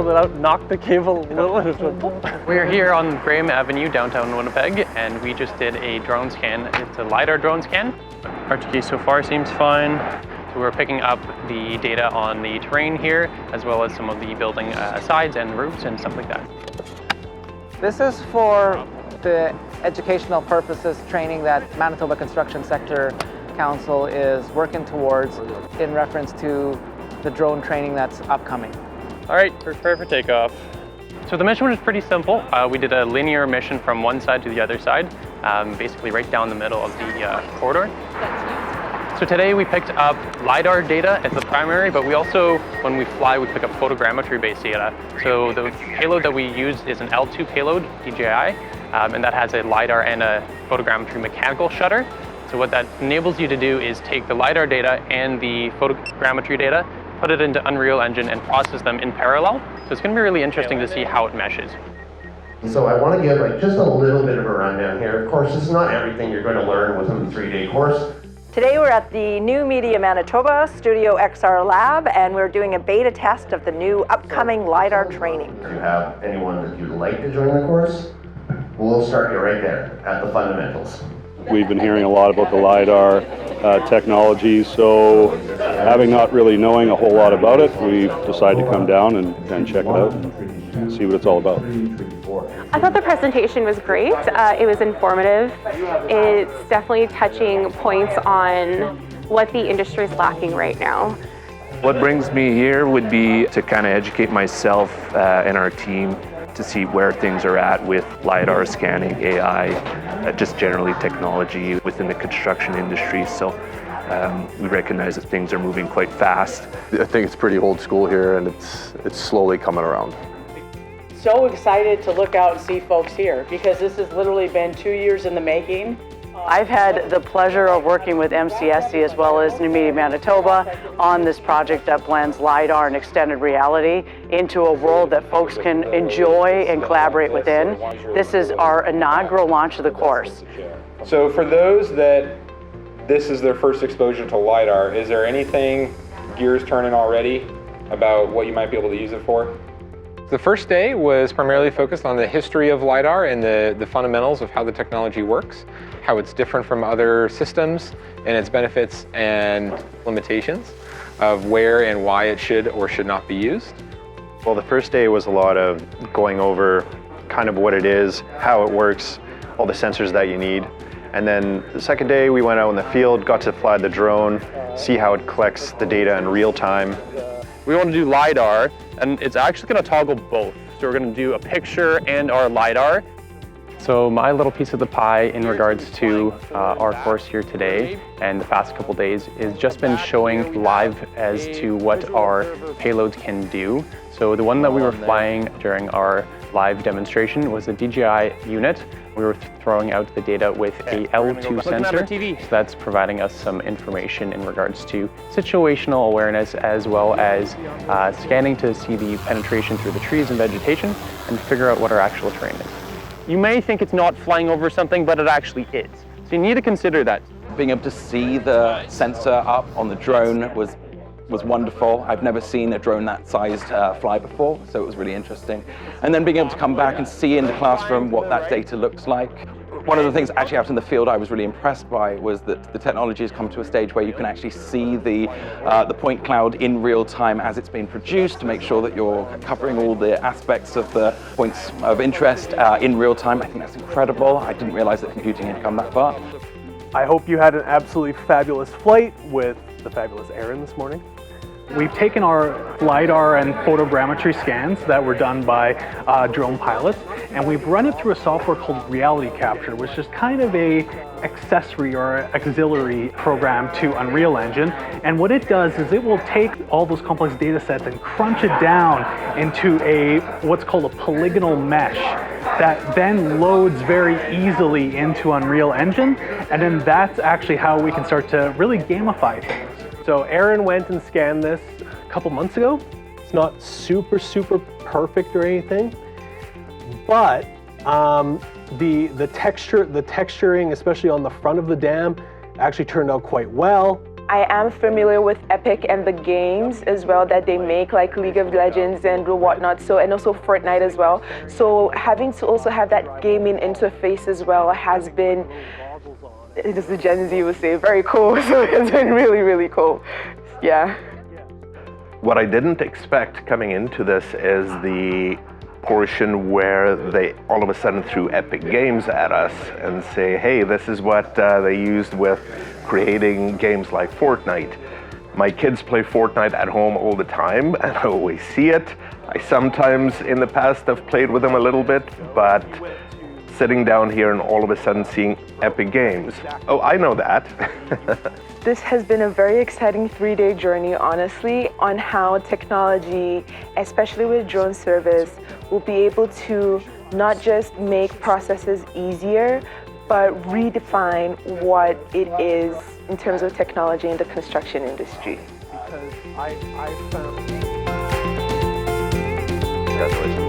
pulled it out, knocked the cable a little, and it went. We're here on Graham Avenue, downtown Winnipeg, and we just did a drone scan. It's a LiDAR drone scan. RTK so far seems fine. So we're picking up the data on the terrain here, as well as some of the building sides and roofs and stuff like that. This is for the educational purposes training that Manitoba Construction Sector Council is working towards in reference to the drone training that's upcoming. All right, prepare for takeoff. So the mission was pretty simple. We did a linear mission from one side to the other side, basically right down the middle of the corridor. So today we picked up LiDAR data as the primary, but we also, when we fly, we pick up photogrammetry-based data. So the payload that we use is an L2 payload, DJI, and that has a LiDAR and a photogrammetry mechanical shutter. So what that enables you to do is take the LiDAR data and the photogrammetry data, put it into Unreal Engine and process them in parallel. So it's going to be really interesting to see how it meshes. So I want to give just a little bit of a rundown here. Of course, this is not everything you're going to learn within the 3-day course. Today we're at the New Media Manitoba Studio XR Lab, and we're doing a beta test of the new upcoming LiDAR training. If you have anyone that you'd like to join the course, we'll start you right there at the fundamentals. We've been hearing a lot about the LiDAR technology, so having not really knowing a whole lot about it, we've decided to come down and check it out and see what it's all about. I thought the presentation was great. It was informative. It's definitely touching points on what the industry is lacking right now. What brings me here would be to kind of educate myself and our team to see where things are at with LiDAR scanning, AI, just generally technology within the construction industry. So we recognize that things are moving quite fast. I think it's pretty old school here, and it's slowly coming around. So excited to look out and see folks here, because this has literally been 2 years in the making. I've had the pleasure of working with MCSC as well as New Media Manitoba on this project that blends LiDAR and extended reality into a world that folks can enjoy and collaborate within. This is our inaugural launch of the course. So for those that this is their first exposure to LiDAR, is there anything gears turning already about what you might be able to use it for? The first day was primarily focused on the history of LiDAR and the fundamentals of how the technology works, how it's different from other systems, and its benefits and limitations of where and why it should or should not be used. Well, the first day was a lot of going over kind of what it is, how it works, all the sensors that you need. And then the second day we went out in the field, got to fly the drone, see how it collects the data in real time. We want to do LiDAR, and it's actually going to toggle both. So we're going to do a picture and our LiDAR. So my little piece of the pie in regards to our course here today and the past couple days is just been showing live as to what our payloads can do. So the one that we were flying during our live demonstration was a DJI unit. We were throwing out the data with a L2 sensor. So that's providing us some information in regards to situational awareness, as well as scanning to see the penetration through the trees and vegetation and figure out what our actual terrain is. You may think it's not flying over something, but it actually is. So you need to consider that. Being able to see the sensor up on the drone was wonderful. I've never seen a drone that sized fly before, so it was really interesting. And then being able to come back and see in the classroom what that data looks like. One of the things actually out in the field I was really impressed by was that the technology has come to a stage where you can actually see the point cloud in real time as it's being produced to make sure that you're covering all the aspects of the points of interest in real time. I think that's incredible. I didn't realize that computing had come that far. I hope you had an absolutely fabulous flight with the fabulous Aaron this morning. We've taken our LiDAR and photogrammetry scans that were done by drone pilots, and we've run it through a software called Reality Capture, which is kind of a accessory or auxiliary program to Unreal Engine. And what it does is it will take all those complex data sets and crunch it down into what's called a polygonal mesh that then loads very easily into Unreal Engine. And then that's actually how we can start to really gamify things. So Aaron went and scanned this a couple months ago. It's not super perfect or anything, but the texturing, especially on the front of the dam, actually turned out quite well. I am familiar with Epic and the games as well that they make, like League of Legends and whatnot, so, and also Fortnite as well. So having to also have that gaming interface as well has been, as the Gen Z would say, very cool. So it's been really, really cool. Yeah. What I didn't expect coming into this is the portion where they all of a sudden threw Epic Games at us and say, hey, this is what they used with creating games like Fortnite. My kids play Fortnite at home all the time and I always see it. I sometimes in the past have played with them a little bit, but sitting down here and all of a sudden seeing Epic Games, oh, I know that. This has been a very exciting 3-day journey, honestly, on how technology, especially with drone service, will be able to not just make processes easier, but redefine what it is in terms of technology in the construction industry. Because I found... Congratulations.